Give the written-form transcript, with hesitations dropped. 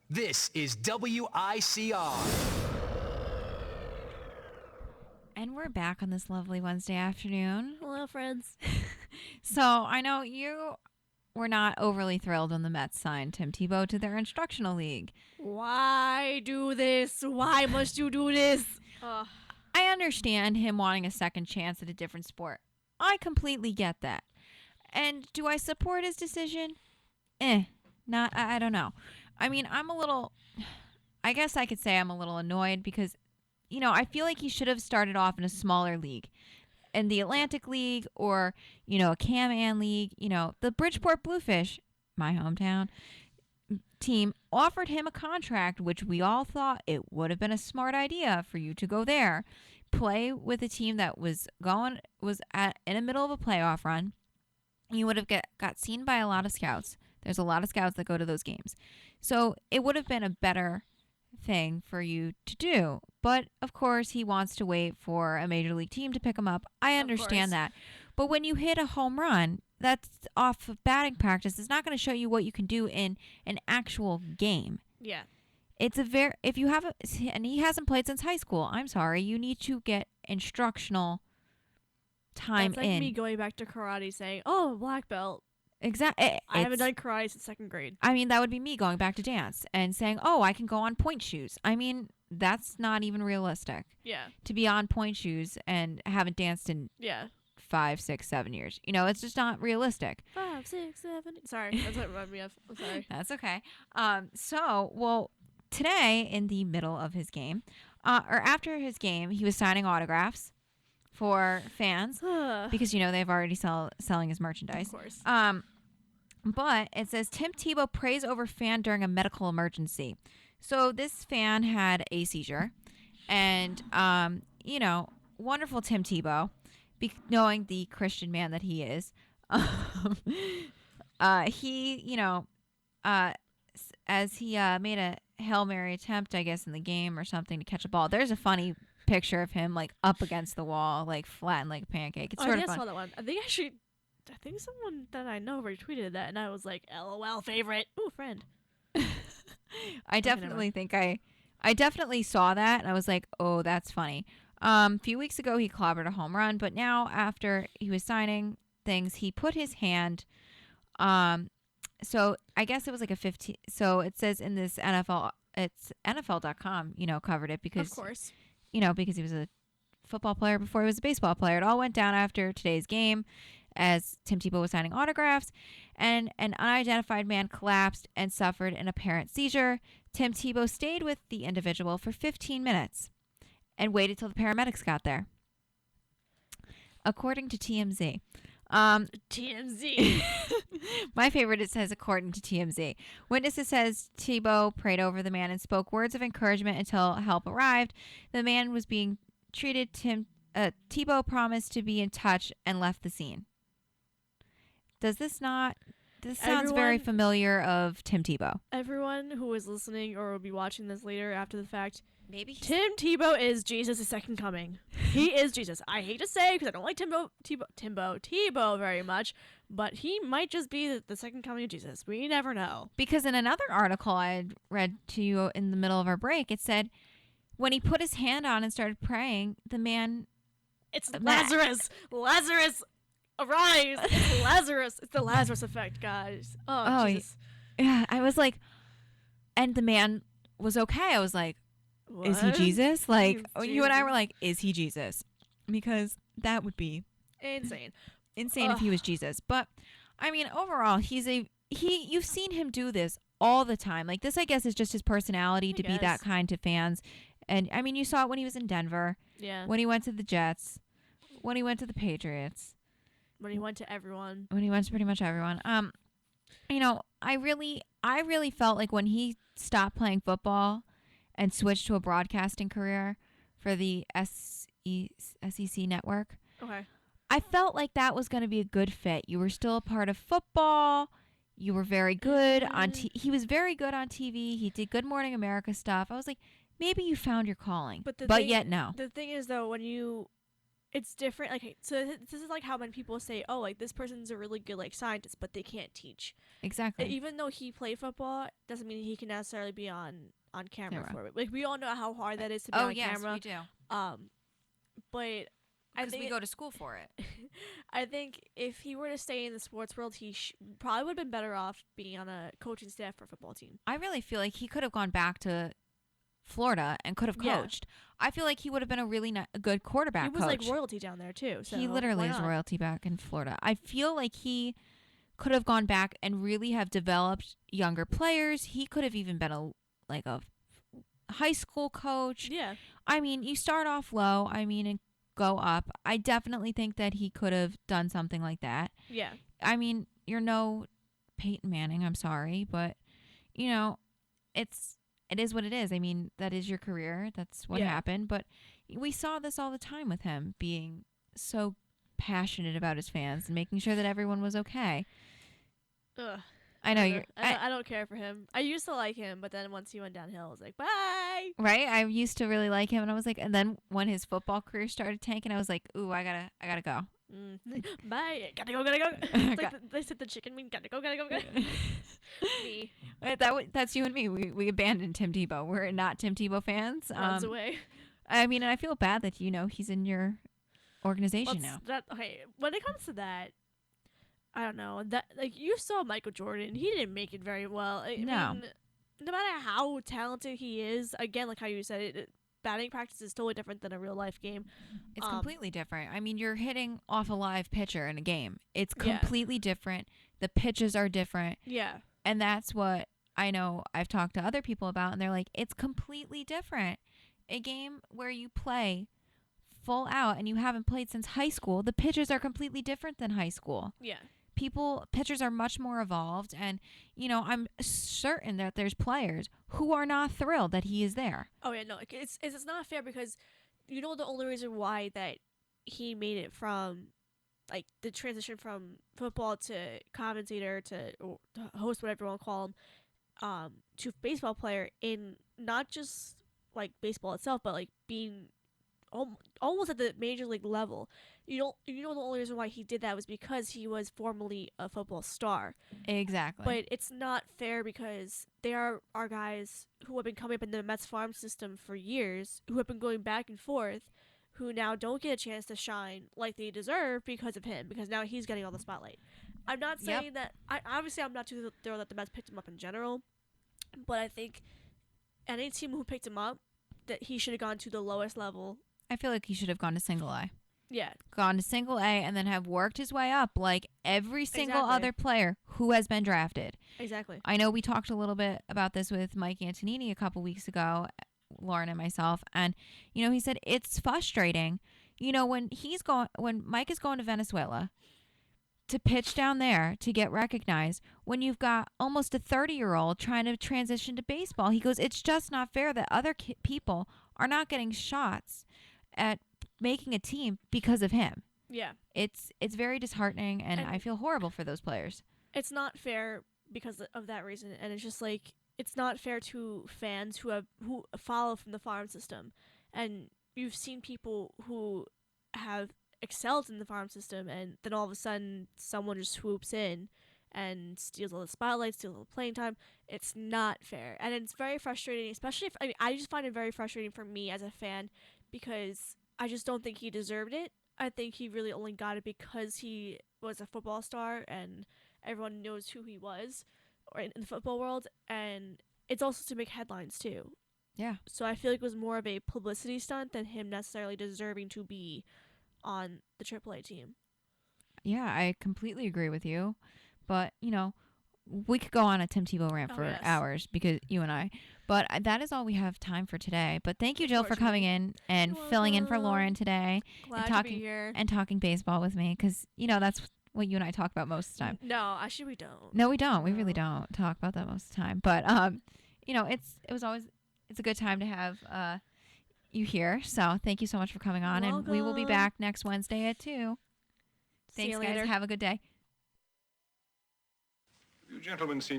This is WICR. And we're back on this lovely Wednesday afternoon. Hello, friends. So I know you were not overly thrilled when the Mets signed Tim Tebow to their instructional league. Why do this? Why must you do this? I understand him wanting a second chance at a different sport. I completely get that. And do I support his decision? Not, I don't know. I mean, I guess I could say I'm a little annoyed because, I feel like he should have started off in a smaller league. In the Atlantic League or, a Can-Am League, the Bridgeport Bluefish, my hometown team, offered him a contract, which we all thought it would have been a smart idea for you to go there, play with a team that was in the middle of a playoff run. You would have got seen by a lot of scouts. There's a lot of scouts that go to those games. So it would have been a better thing for you to do. But, of course, he wants to wait for a major league team to pick him up. I understand that. But when you hit a home run, that's off of batting practice. It's not going to show you what you can do in an actual game. Yeah. If you have and he hasn't played since high school. I'm sorry. You need to get instructional time That's like me going back to karate saying, oh, black belt. Exactly. I haven't done karate since second grade. I mean, that would be me going back to dance and saying, oh, I can go on point shoes. I mean, that's not even realistic. Yeah. To be on point shoes and haven't danced in 5, 6, 7 years. It's just not realistic. 5, 6, 7. Sorry. That's what it reminded me of. I'm sorry. That's okay. Today, in the middle of his game, or after his game, he was signing autographs for fans because they've already selling his merchandise. Of course. But it says Tim Tebow prays over fan during a medical emergency. So this fan had a seizure, and wonderful Tim Tebow, knowing the Christian man that he is. He as he made a Hail Mary attempt, I guess, in the game or something to catch a ball. There's a funny picture of him like up against the wall, like flattened like a pancake. It's sort of fun. I saw that one. I think someone that I know retweeted that, and I was like, LOL favorite. Ooh, friend. I definitely I definitely saw that, and I was like, oh, that's funny. A few weeks ago, he clobbered a home run, but now after he was signing things, he put his hand. So I guess it was like a 15. So it says in this NFL, it's NFL.com, covered it because, of course, because he was a football player before he was a baseball player. It all went down after today's game as Tim Tebow was signing autographs, and an unidentified man collapsed and suffered an apparent seizure. Tim Tebow stayed with the individual for 15 minutes and waited till the paramedics got there. According to TMZ. TMZ. My favorite, it says, according to TMZ. Witnesses says Tebow prayed over the man and spoke words of encouragement until help arrived. The man was being treated. Tebow promised to be in touch and left the scene. This sounds very familiar of Tim Tebow. Everyone who is listening or will be watching this later after the fact, maybe Tim Tebow is Jesus' second coming. He is Jesus. I hate to say because I don't like Tebow very much, but he might just be the second coming of Jesus. We never know. Because in another article I had read to you in the middle of our break, it said when he put his hand on and started praying, the man... It's Lazarus! Lazarus! Arise! It's Lazarus! It's the Lazarus effect, guys. Oh Jesus. Yeah, I was like... And the man was okay. I was like, what? Is he Jesus? Like, you and I were like, is he Jesus? Because that would be... Insane if he was Jesus. But, I mean, overall, you've seen him do this all the time. Like, this, I guess, is just his personality to be that kind to fans. And, I mean, you saw it when he was in Denver. Yeah. When he went to the Jets. When he went to the Patriots. When he went to everyone. When he went to pretty much everyone. I really felt like when he stopped playing football and switched to a broadcasting career for the SEC network. Okay. I felt like that was going to be a good fit. You were still a part of football. You were very good on he was very good on TV. He did Good Morning America stuff. I was like, maybe you found your calling. But yet no. The thing is, though, when you it's different. Like, so this is like how when people say, "Oh, like this person's a really good like scientist, but they can't teach." Exactly. Even though he played football, doesn't mean he can necessarily be on camera Camera. for it. Like we all know how hard that is to be Oh on yes, camera. we do. Um, but I Because think we go to school for it. I think if he were to stay in the sports world, he probably would have been better off being on a coaching staff for a football team. I really feel like he could have gone back to Florida and could have Yeah. coached. I feel like he would have been a really a good quarterback He was coach. like royalty down there too. So He literally why is not? royalty back in Florida. I feel like he could have gone back and really have developed younger players. He could have even been a high school coach. Yeah, I mean, you start off low, and go up. I definitely think that he could have done something like that. yeah, I mean, you're no Peyton Manning, I'm sorry, but it is what it is. I mean, that is your career. That's what Yeah. happened, but we saw this all the time with him being so passionate about his fans and making sure that everyone was okay. Ugh. I know you're I don't care for him. I used to like him, but then once he went downhill, I was like, bye. right. I used to really like him, and I was like, and then when his football career started tanking, I was like, ooh, I gotta go. Bye. Gotta go. Gotta go. It's like they said the chicken wing. Gotta go. Gotta go. Me That's you and me. We abandoned Tim Tebow. We're not Tim Tebow fans. runs away. I mean, and I feel bad that he's in your organization now. Okay, when it comes to that, I don't know. That like you saw Michael Jordan, he didn't make it very well. I No. mean, no matter how talented he is, again, like how you said it, batting practice is totally different than a real life game. It's completely different. I mean, you're hitting off a live pitcher in a game. It's Yeah. completely different. The pitches are different. Yeah, And that's what I know I've talked to other people about, and they're like, it's completely different. A game where you play full out and you haven't played since high school, the pitches are completely different than high school. yeah, Pitchers are much more evolved, and I'm certain that there's players who are not thrilled that he is there. oh yeah. No, it's not fair because the only reason why that he made it from like the transition from football to commentator or to host, whatever you want to call him, to baseball player in not just like baseball itself, but like being almost at the major league level. The only reason why he did that was because he was formerly a football star. Exactly. But it's not fair because there are guys who have been coming up in the Mets farm system for years, who have been going back and forth, who now don't get a chance to shine like they deserve because of him, because now he's getting all the spotlight. I'm not saying that. I'm not too thrilled that the Mets picked him up in general, but I think any team who picked him up, that he should have gone to the lowest level. I feel like he should have gone to single A. Yeah, Gone to single A and then have worked his way up like every single Exactly. other player who has been drafted. exactly. I know we talked a little bit about this with Mike Antonini a couple weeks ago, Lauren and myself, and he said it's frustrating. When Mike is going to Venezuela to pitch down there to get recognized, when you've got almost a 30-year-old trying to transition to baseball, he goes, it's just not fair that other people are not getting shots at making a team because of him. Yeah, It's very disheartening, and And- I feel horrible for those players. it's not fair because of that reason, and it's just like it's not fair to fans who follow from the farm system, and you've seen people who have excelled in the farm system, and then all of a sudden someone just swoops in and steals all the spotlight, steals all the playing time. It's not fair, and it's very frustrating, especially if I just find it very frustrating for me as a fan because I just don't think he deserved it. I think he really only got it because he was a football star and everyone knows who he was or in the football world, and it's also to make headlines too. Yeah. So I feel like it was more of a publicity stunt than him necessarily deserving to be on the AAA team. Yeah, I completely agree with you. But, we could go on a Tim Tebow rant Oh, for yes. hours because you and I. But that is all we have time for today. But thank you, Jill, for coming in and You're filling in for welcome. Lauren today Glad talking- to be here. and talking baseball with me because, that's what you and I talk about most of the time. No, actually we don't. No, we don't. We really No. don't talk about that most of the time. But, it's a good time to have you here. So thank you so much for coming on. You're And we will be welcome. back next Wednesday at 2. See Thanks, you guys. later. Have a good day. You gentlemen seem